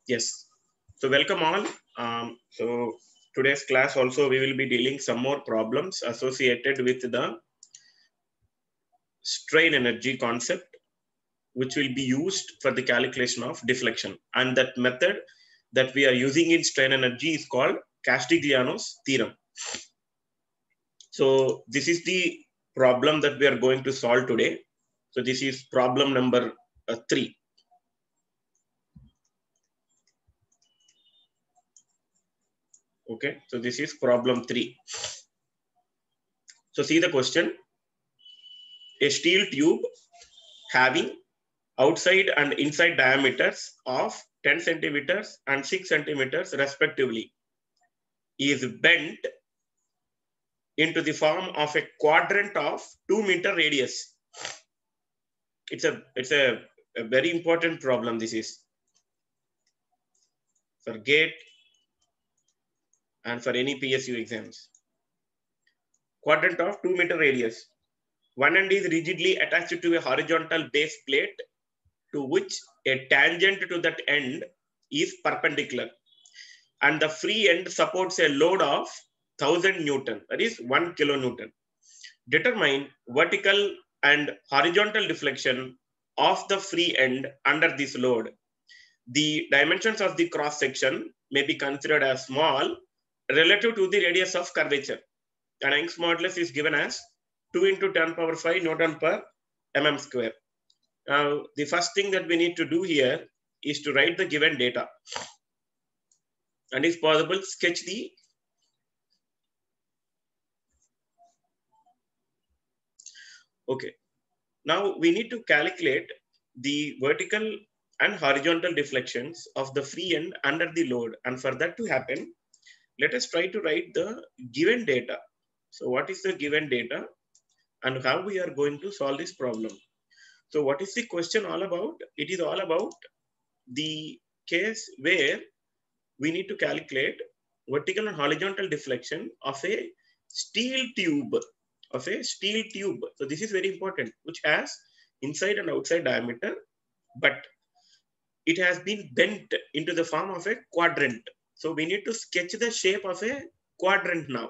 Yes. So welcome all. So today's class also we will be dealing some more problems associated with the strain energy concept, which will be used for the calculation of deflection. And that method that we are using in strain energy is called Castigliano's theorem. So this is the problem that we are going to solve today. So this is problem number 3. Okay, so this is problem 3. So see the question. A steel tube having outside and inside diameters of 10 centimeters and 6 centimeters respectively is bent into the form of a quadrant of 2-meter radius. It's a very important problem. This is for GATE and for any PSU exams. Quadrant of 2-meter radius. One end is rigidly attached to a horizontal base plate to which a tangent to that end is perpendicular, and the free end supports a load of 1000 Newton, that is 1 kilonewton. Determine vertical and horizontal deflection of the free end under this load. The dimensions of the cross section may be considered as small relative to the radius of curvature. And Young's modulus is given as 2 into 10 power 5 Newton per mm square. Now, the first thing that we need to do here is to write the given data. And if possible, sketch the okay. Now we need to calculate the vertical and horizontal deflections of the free end under the load. And for that to happen, let us try to write the given data. So what is the given data and how we are going to solve this problem? So what is the question all about? It is all about the case where we need to calculate vertical and horizontal deflection of a steel tube. So this is very important, which has inside and outside diameter, but it has been bent into the form of a quadrant. So we need to sketch the shape of a quadrant now.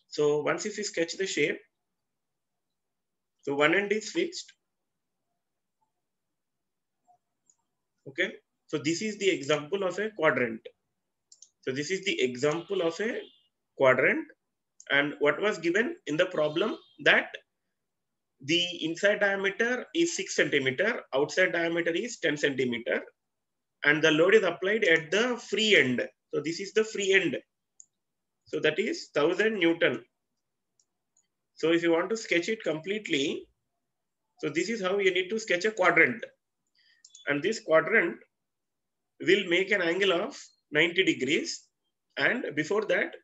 So once if we sketch the shape, so one end is fixed. Okay. So this is the example of a quadrant. So this is the example of a quadrant. And what was given in the problem that the inside diameter is 6 centimeter, outside diameter is 10 centimeter, and the load is applied at the free end. So this is the free end. So that is 1000 Newton. So if you want to sketch it completely, so this is how you need to sketch a quadrant. And this quadrant will make an angle of 90 degrees. And before that,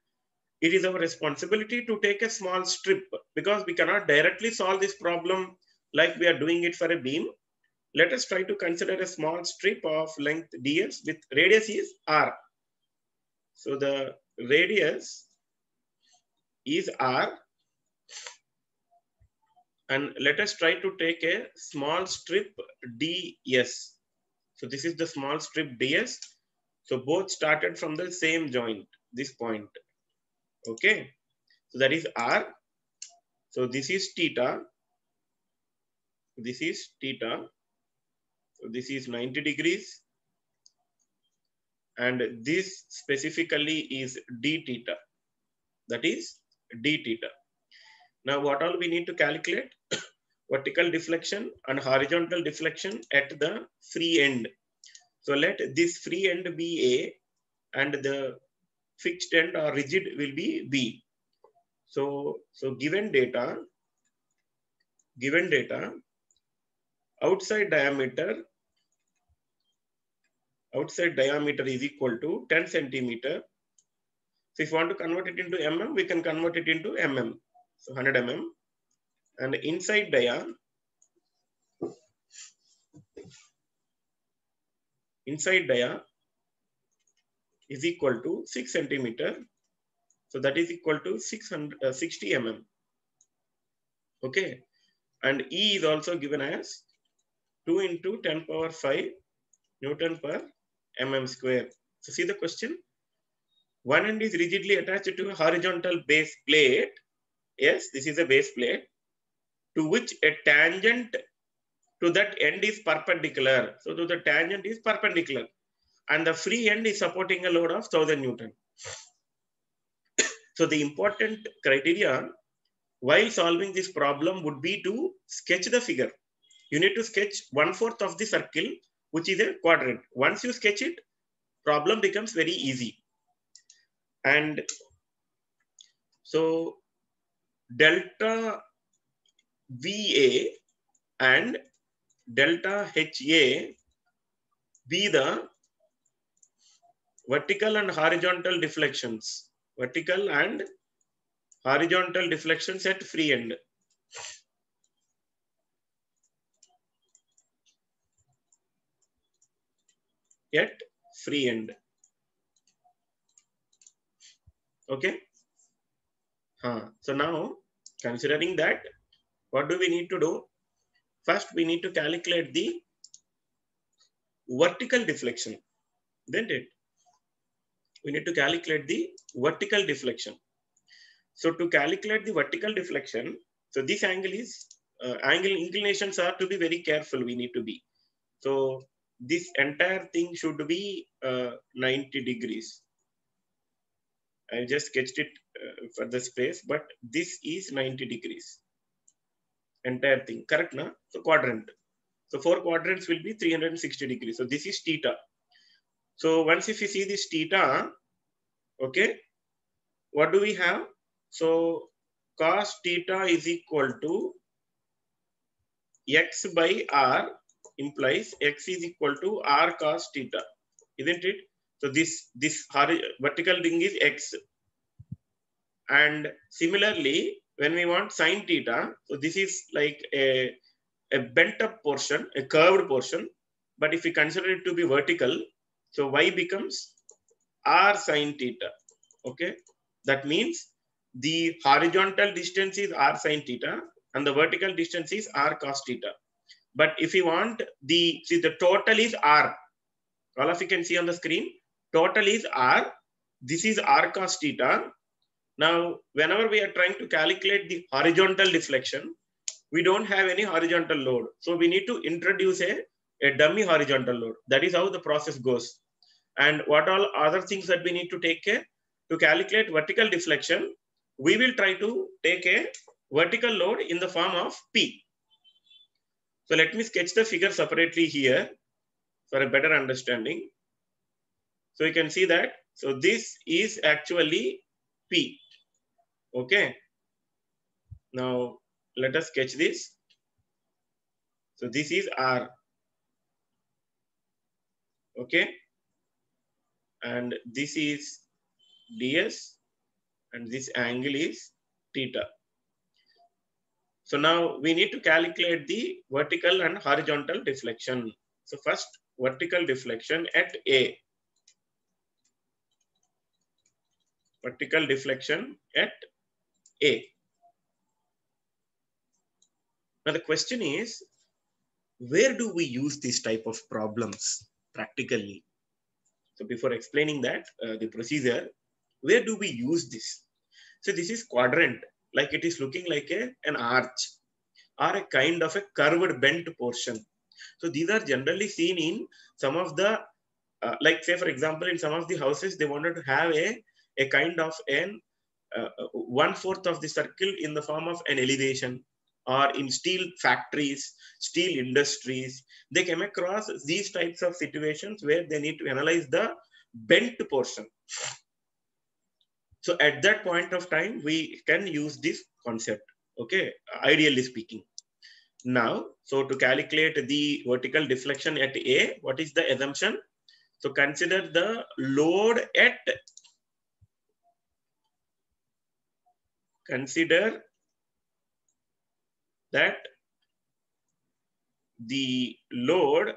it is our responsibility to take a small strip because we cannot directly solve this problem like we are doing it for a beam. Let us try to consider a small strip of length ds with radius is r. So the radius is r, and let us try to take a small strip ds. So this is the small strip ds. So both started from the same joint, this point. Okay, so that is r. So this is theta. This is theta. So this is 90 degrees. And this specifically is d theta. That is d theta. Now what all we need to calculate? Vertical deflection and horizontal deflection at the free end. So let this free end be A and the fixed end or rigid will be B. So given data, outside diameter is equal to 10 centimeter. So if you want to convert it into mm, we can convert it into mm. So 100 mm. And inside dia is equal to 6 centimeter. So that is equal to 60 mm. Okay. And E is also given as 2 into 10 power 5 Newton per mm square. So see the question. One end is rigidly attached to a horizontal base plate. Yes, this is a base plate to which a tangent to that end is perpendicular. So to the tangent is perpendicular and the free end is supporting a load of 1000 Newton. So the important criteria while solving this problem would be to sketch the figure. You need to sketch 1/4 of the circle, which is a quadrant. Once you sketch it, problem becomes very easy. And so delta VA and delta HA be the vertical and horizontal deflections. Vertical and horizontal deflections at free end. At free end. Okay. So now, considering that, what do we need to do? First, we need to calculate the vertical deflection. Isn't it? We need to calculate the vertical deflection. So to calculate the vertical deflection, so this angle is, angle inclinations are to be very careful, we need to be. So this entire thing should be 90 degrees. I just sketched it for the space, but this is 90 degrees. Entire thing, correct na? So quadrant. So 4 quadrants will be 360 degrees. So this is theta. So once if you see this theta, okay, what do we have? So cos theta is equal to x by r implies x is equal to r cos theta, isn't it? So this vertical thing is x. And similarly, when we want sine theta, so this is like a bent up portion, a curved portion. But if we consider it to be vertical, so y becomes r sine theta. Okay, that means the horizontal distance is r sine theta and the vertical distance is r cos theta. But if you want the total is r. All of you can see on the screen, total is r. This is r cos theta. Now, whenever we are trying to calculate the horizontal deflection, we don't have any horizontal load. So we need to introduce a dummy horizontal load. That is how the process goes. And what all other things that we need to take care? To calculate vertical deflection, we will try to take a vertical load in the form of P. So let me sketch the figure separately here for a better understanding. So you can see that. So this is actually P. Okay. Now let us sketch this. So this is R. Okay. And this is ds and this angle is theta. So now we need to calculate the vertical and horizontal deflection. So first, vertical deflection at A. Vertical deflection at A. Now the question is, where do we use this type of problems practically? So before explaining that, the procedure, where do we use this? So this is quadrant, like it is looking like an arch or a kind of a curved bent portion. So these are generally seen in some of the, like say for example, in some of the houses, they wanted to have a kind of an 1/4 of the circle in the form of an elevation, or in steel factories, steel industries, they came across these types of situations where they need to analyze the bent portion. So at that point of time, we can use this concept, okay, ideally speaking. Now, so to calculate the vertical deflection at A, what is the assumption? So consider the load at, consider that the load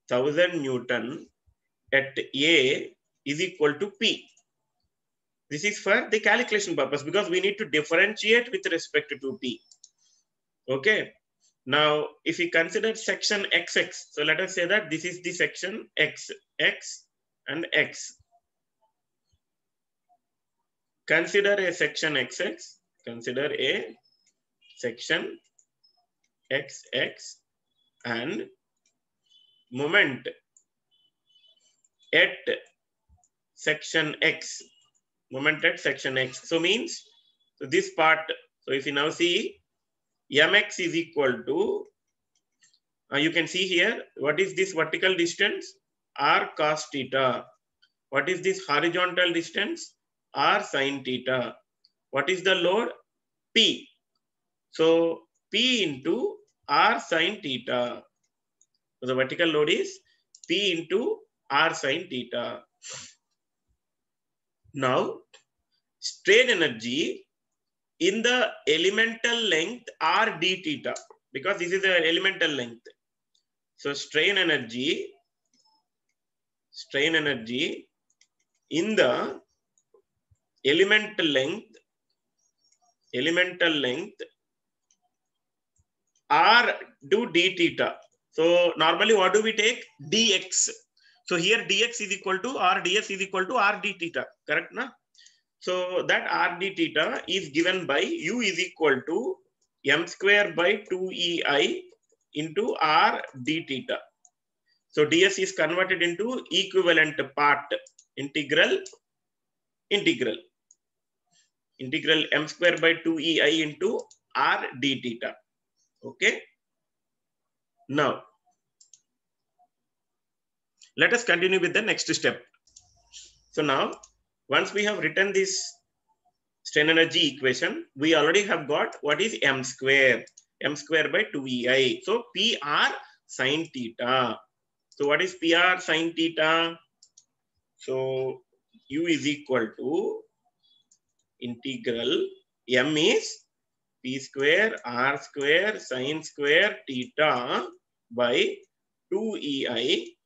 1000 Newton at A is equal to P. This is for the calculation purpose because we need to differentiate with respect to P. Okay. Now, if we consider section XX, so let us say that this is the section X, X and X. Consider a section XX, consider a section XX and moment at section X, moment at section X. So means, so this part, so if you now see mx is equal to, you can see here, what is this vertical distance? R cos theta. What is this horizontal distance? R sin theta. What is the load? P. So P into R sin theta. So the vertical load is P into R sin theta. Now, strain energy in the elemental length R d theta, because this is the elemental length. So strain energy in the elemental length R do d theta. So normally what do we take? Dx. So here dx is equal to, or ds is equal to R d theta, correct na? So that R d theta is given by u is equal to m square by 2ei into R d theta. So ds is converted into equivalent part, integral m square by 2ei into R d theta. Okay. Now, let us continue with the next step. So now, once we have written this strain energy equation, we already have got what is m square by 2ei. So PR sin theta. So what is PR sin theta? So u is equal to integral m is p square r square sin square theta by 2ei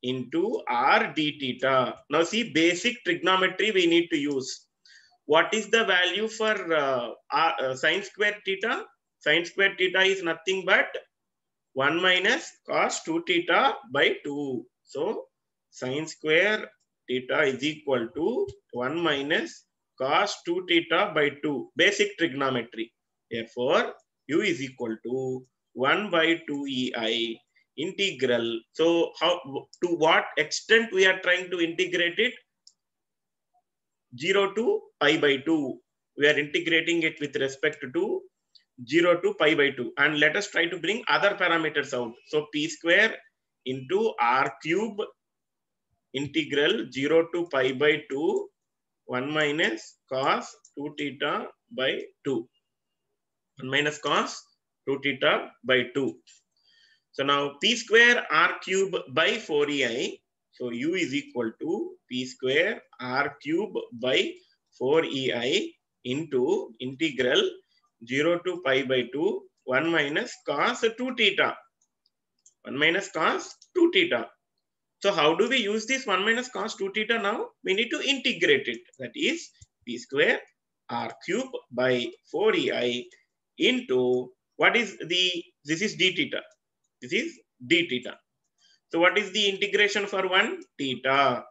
into R d theta. Now see, basic trigonometry we need to use. What is the value for sin square theta? Sin square theta is nothing but 1 minus cos 2 theta by 2. So sin square theta is equal to 1 minus cos 2 theta by 2. Basic trigonometry. Therefore, u is equal to 1 by 2ei integral. So how, to what extent we are trying to integrate it? 0 to pi by 2. We are integrating it with respect to 0 to pi by 2. And let us try to bring other parameters out. So p square into r cube integral 0 to pi by 2 1 minus cos 2 theta by 2. 1 minus cos 2 theta by 2. So now p square r cube by 4ei. So u is equal to p square r cube by 4ei into integral 0 to pi by 2 1 minus cos 2 theta. 1 minus cos 2 theta. So how do we use this 1 minus cos 2 theta now? We need to integrate it. That is p square r cube by 4ei into, what is the, this is d theta. This is d theta. So what is the integration for 1? Theta.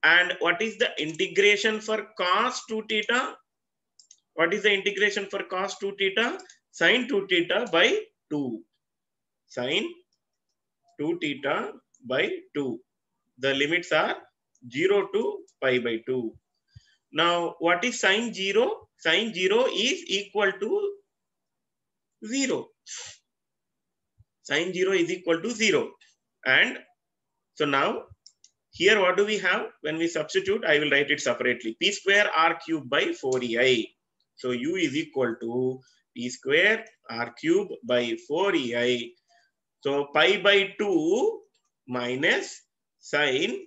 And what is the integration for cos 2 theta? What is the integration for cos 2 theta? Sin 2 theta by 2. Sin 2 theta by 2. The limits are 0 to pi by 2. Now, what is sin 0? Sin 0 is equal to 0. Sin 0 is equal to 0. And so now, here what do we have? When we substitute, I will write it separately. P square r cube by 4ei. So u is equal to p square r cube by 4ei. So pi by 2 minus sin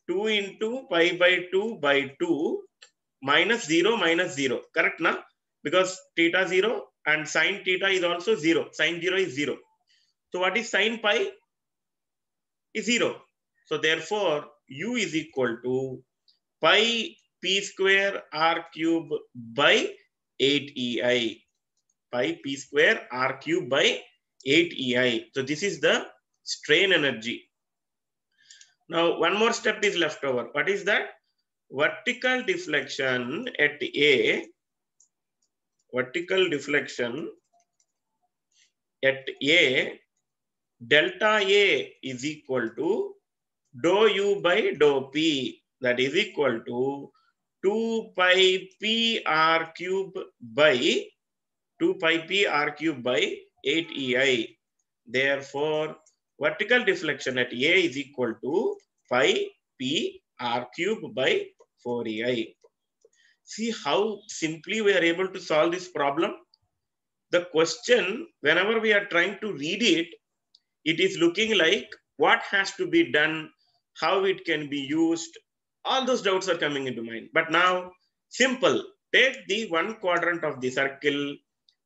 2 into pi by 2 by 2 minus 0 minus 0. Correct na? Because theta 0 and sin theta is also 0. Sin 0 is 0. So what is sin pi? Is 0. So therefore, u is equal to pi p square r cube by 8ei. Pi p square r cube by 8 EI. So this is the strain energy. Now one more step is left over. What is that? Vertical deflection at A. Vertical deflection at A, delta A is equal to dou U by dou P. That is equal to 2 pi P R cube by 2 pi P R cube by 8 EI. Therefore, vertical deflection at A is equal to pi P R cube by 4 EI. See how simply we are able to solve this problem. The question, whenever we are trying to read it, it is looking like what has to be done, how it can be used. All those doubts are coming into mind. But now, simple. Take the one quadrant of the circle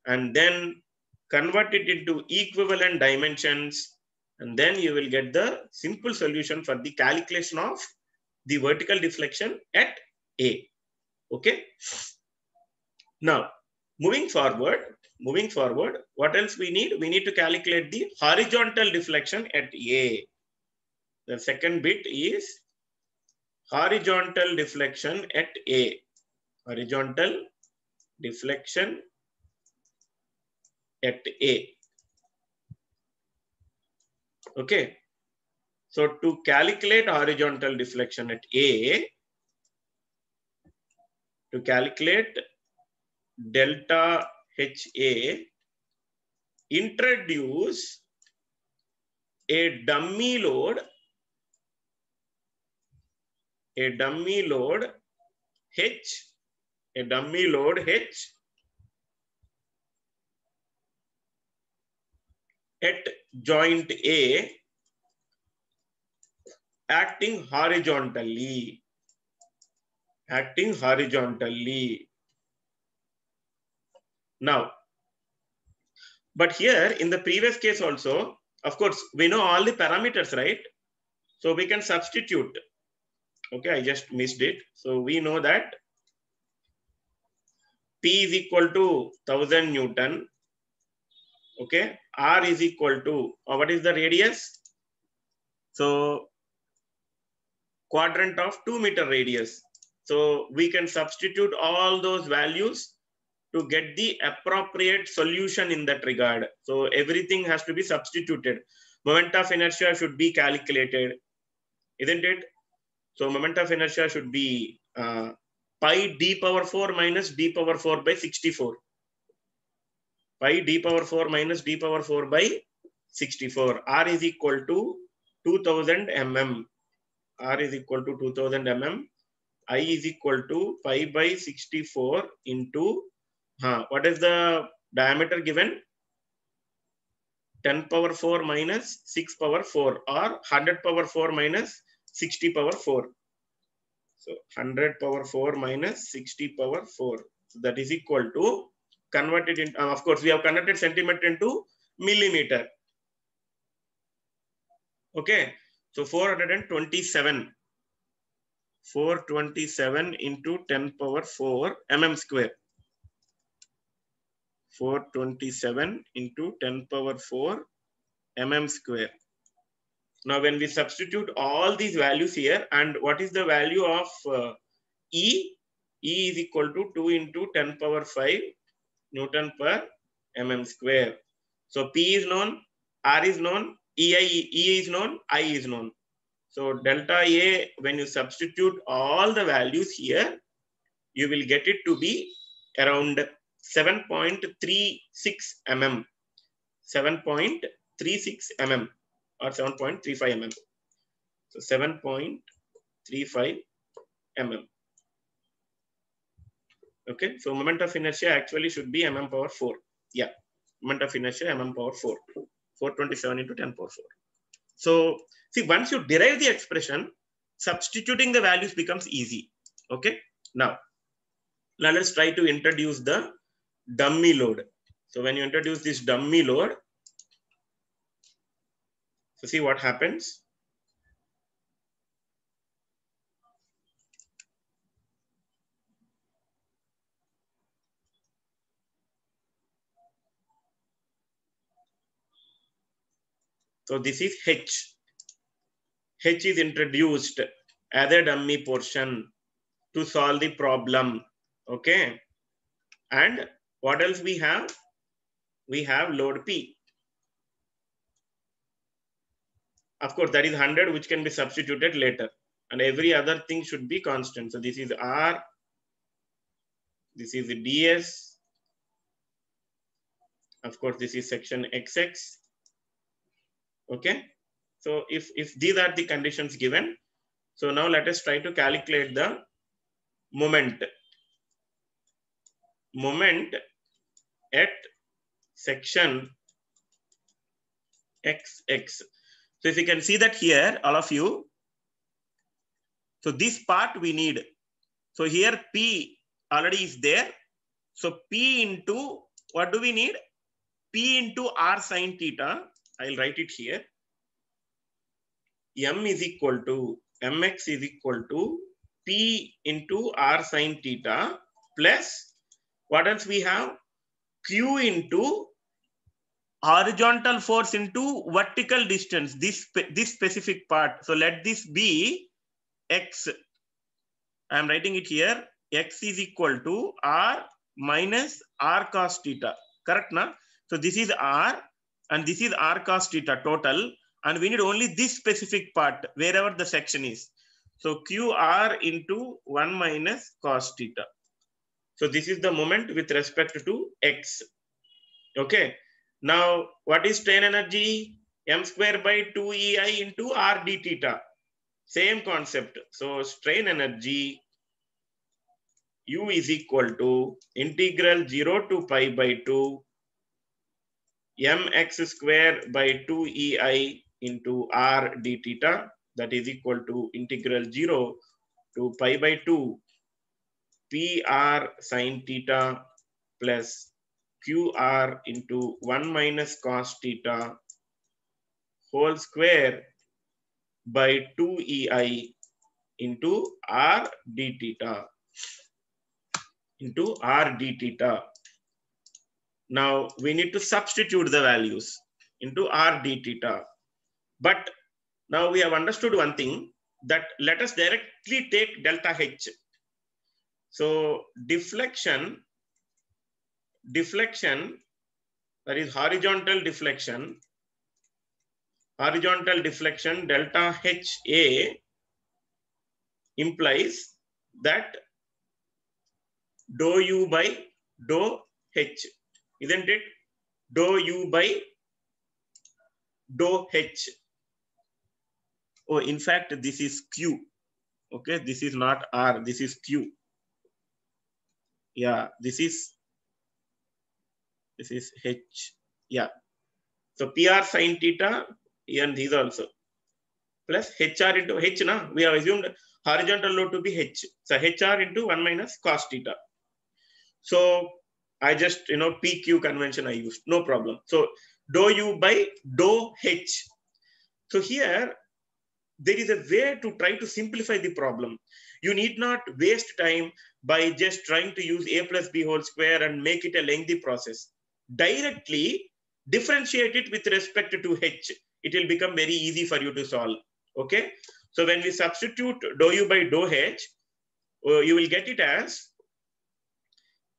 and then convert it into equivalent dimensions. And then you will get the simple solution for the calculation of the vertical deflection at A. Okay. Now, moving forward, what else we need? We need to calculate the horizontal deflection at A. The second bit is horizontal deflection at A. Horizontal deflection at A. Okay. So to calculate horizontal deflection at A, to calculate delta HA, introduce a dummy load H at joint A acting horizontally. Now, but here in the previous case also, of course, we know all the parameters, right? So we can substitute. Okay, I just missed it. So we know that P is equal to 1000 Newton. Okay, R is equal to, what is the radius? So quadrant of 2 meter radius. So we can substitute all those values to get the appropriate solution in that regard. So everything has to be substituted. Moment of inertia should be calculated, isn't it? So moment of inertia should be pi d power 4 minus d power 4 by 64. Pi d power 4 minus d power 4 by 64. R is equal to 2000 mm. R is equal to 2000 mm. I is equal to pi by 64 into, what is the diameter given? 10 power 4 minus 6 power 4 or 100 power 4 minus 60 power 4. So 100 power 4 minus 60 power 4. So that is equal to, converted in, of course, we have converted centimeter into millimeter. Okay. So 427 into 10 power 4 mm square. 427 into 10 power 4 mm square. Now, when we substitute all these values here, and what is the value of E? E is equal to 2 into 10 power 5 Newton per mm square. So P is known, R is known, E is known, I is known. So delta A, when you substitute all the values here, you will get it to be around 7.36 mm. 7.36 mm or 7.35 mm. So 7.35 mm. Okay, so moment of inertia actually should be mm power 4. Yeah, moment of inertia mm power 4. 427 into 10 power 4. So see, once you derive the expression, substituting the values becomes easy. Okay, now let's try to introduce the dummy load. So when you introduce this dummy load, so see what happens. So this is H. H is introduced as a dummy portion to solve the problem. Okay. And what else we have? We have load P. Of course, that is 100, which can be substituted later. And every other thing should be constant. So this is R. This is the DS. Of course, this is section XX. Okay. So if these are the conditions given, so now let us try to calculate the moment. Moment at section XX. So if you can see that here, all of you. So this part we need. So here P already is there. So P into, what do we need? P into R sine theta. I'll write it here. M is equal to, Mx is equal to P into R sine theta plus, what else we have? Q into horizontal force into vertical distance, this specific part. So let this be X. I am writing it here. X is equal to R minus R cos theta. Correct, na? So this is R and this is R cos theta total. And we need only this specific part, wherever the section is. So QR into 1 minus cos theta. So this is the moment with respect to X. Okay. Now, what is strain energy? M square by 2 EI into R d theta. Same concept. So strain energy U is equal to integral 0 to pi by 2 mx square by 2 EI into R d theta, that is equal to integral 0 to pi by 2 PR sin theta plus QR into 1 minus cos theta whole square by 2 EI into R d theta. Into R d theta. Now we need to substitute the values into R d theta. But now we have understood one thing, that let us directly take delta H. So deflection, that is horizontal deflection delta HA implies that dou U by dou H, isn't it? Dou U by dou H. Oh, in fact, this is Q. Okay, this is not R, this is Q. Yeah, this is H. Yeah. So PR sin theta and these also. Plus HR into H, na? We have assumed horizontal load to be H. So HR into 1 minus cos theta. So I just, PQ convention I used, no problem. So dou U by dou H. So here, there is a way to try to simplify the problem. You need not waste time by just trying to use A plus B whole square and make it a lengthy process. Directly differentiate it with respect to H. It will become very easy for you to solve. Okay. So when we substitute dou U by dou H, you will get it as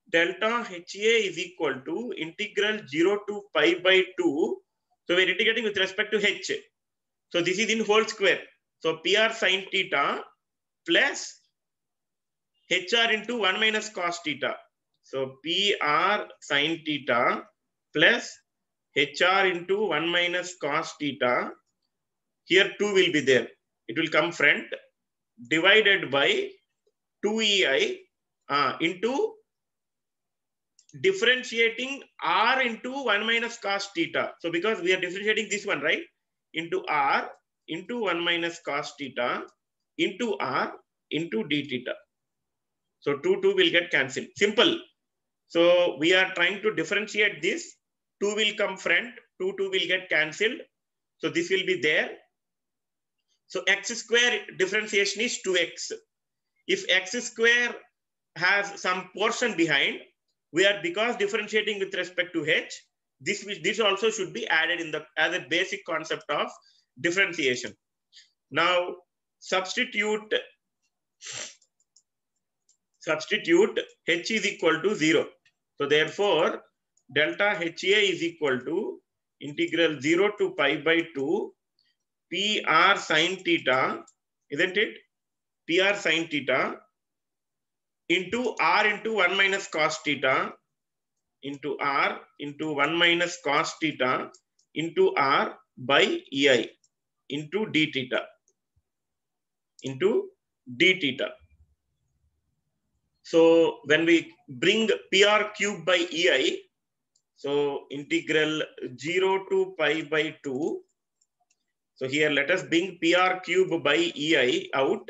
delta HA is equal to integral 0 to pi by 2. So we're integrating with respect to H. So this is in whole square. So PR sin theta plus HR into 1 minus cos theta. So PR sin theta plus HR into 1 minus cos theta. Here 2 will be there. It will come front, divided by 2 EI into differentiating R into 1 minus cos theta. So because we are differentiating this one, right? Into R into 1 minus cos theta into R into d theta. So 2 will get cancelled. Simple. So we are trying to differentiate this. 2 will come front. 2 will get cancelled. So this will be there. So x square differentiation is 2x. If x square has some portion behind, we are, because differentiating with respect to H, this also should be added in the as a basic concept of differentiation. Now substitute H is equal to 0. So therefore, delta HA is equal to integral 0 to pi by 2 PR sine theta, isn't it? PR sine theta into R into 1 minus cos theta into R into 1 minus cos theta into R by EI into d theta. So when we bring PR cube by EI, so integral 0 to pi by 2. So here let us bring PR cube by EI out.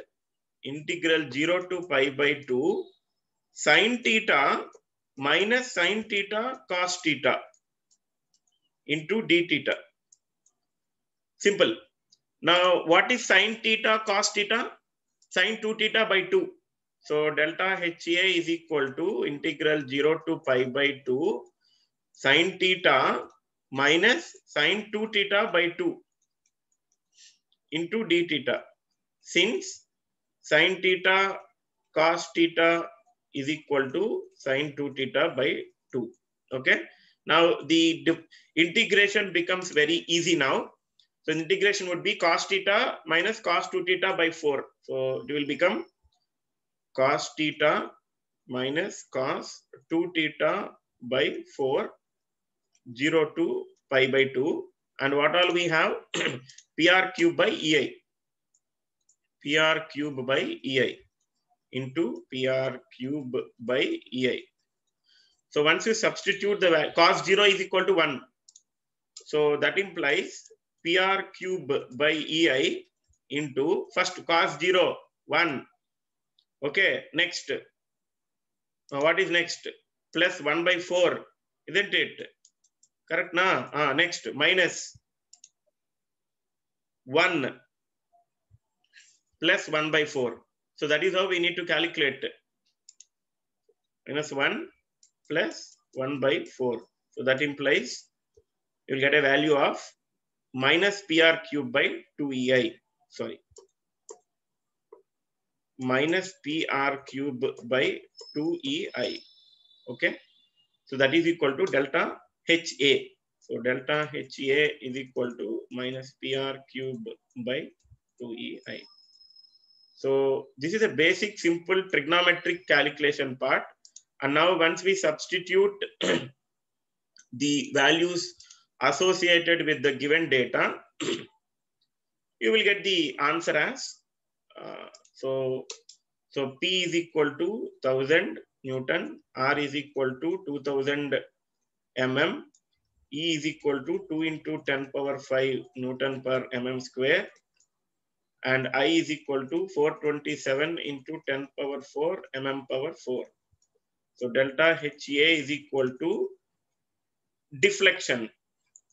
Integral 0 to pi by 2 sine theta minus sine theta cos theta into d theta. Simple. Now what is sine theta cos theta? Sine 2 theta by 2. So delta HA is equal to integral 0 to pi by 2 sine theta minus sine 2 theta by 2 into d theta. Since sine theta cos theta is equal to sine 2 theta by 2. Okay. Now the integration becomes very easy now. So the integration would be cos theta minus cos 2 theta by 4. So it will become cos theta minus cos 2 theta by 4, 0 to pi by 2. And what all we have? PR cube by EI. PR cube by EI into PR cube by EI. So once you substitute the value, cos 0 is equal to 1. So that implies PR cube by EI into first cos 0, 1. Okay, next. What is next? Plus 1 by 4, isn't it? Correct na? Next, minus 1 plus 1 by 4. So that is how we need to calculate. Minus 1 plus 1 by 4. So that implies you will get a value of minus PR cube by 2EI. Sorry. Minus PR cube by 2EI. Okay. So that is equal to delta HA. So delta HA is equal to minus PR cube by 2EI. So this is a basic simple trigonometric calculation part. And now once we substitute the values associated with the given data, you will get the answer as so P is equal to 1000 Newton, R is equal to 2000 mm, E is equal to 2 into 10 power 5 Newton per mm square, and I is equal to 427 into 10 power 4 mm power 4. So delta HA is equal to deflection.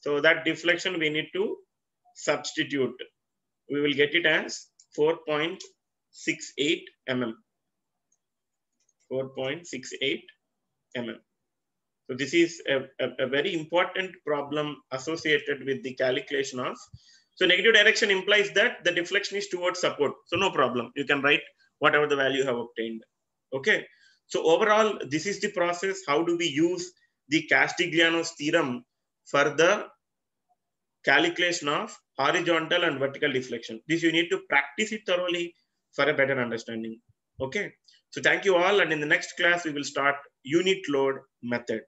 So that deflection we need to substitute. We will get it as 4.68 mm. 4.68 mm. So this is a very important problem associated with the calculation of. So negative direction implies that the deflection is towards support. So no problem. You can write whatever the value you have obtained. Okay. So overall, this is the process. How do we use the Castigliano's theorem for the calculation of horizontal and vertical deflection? This you need to practice it thoroughly for a better understanding. Okay. So thank you all. And in the next class, we will start unit load method.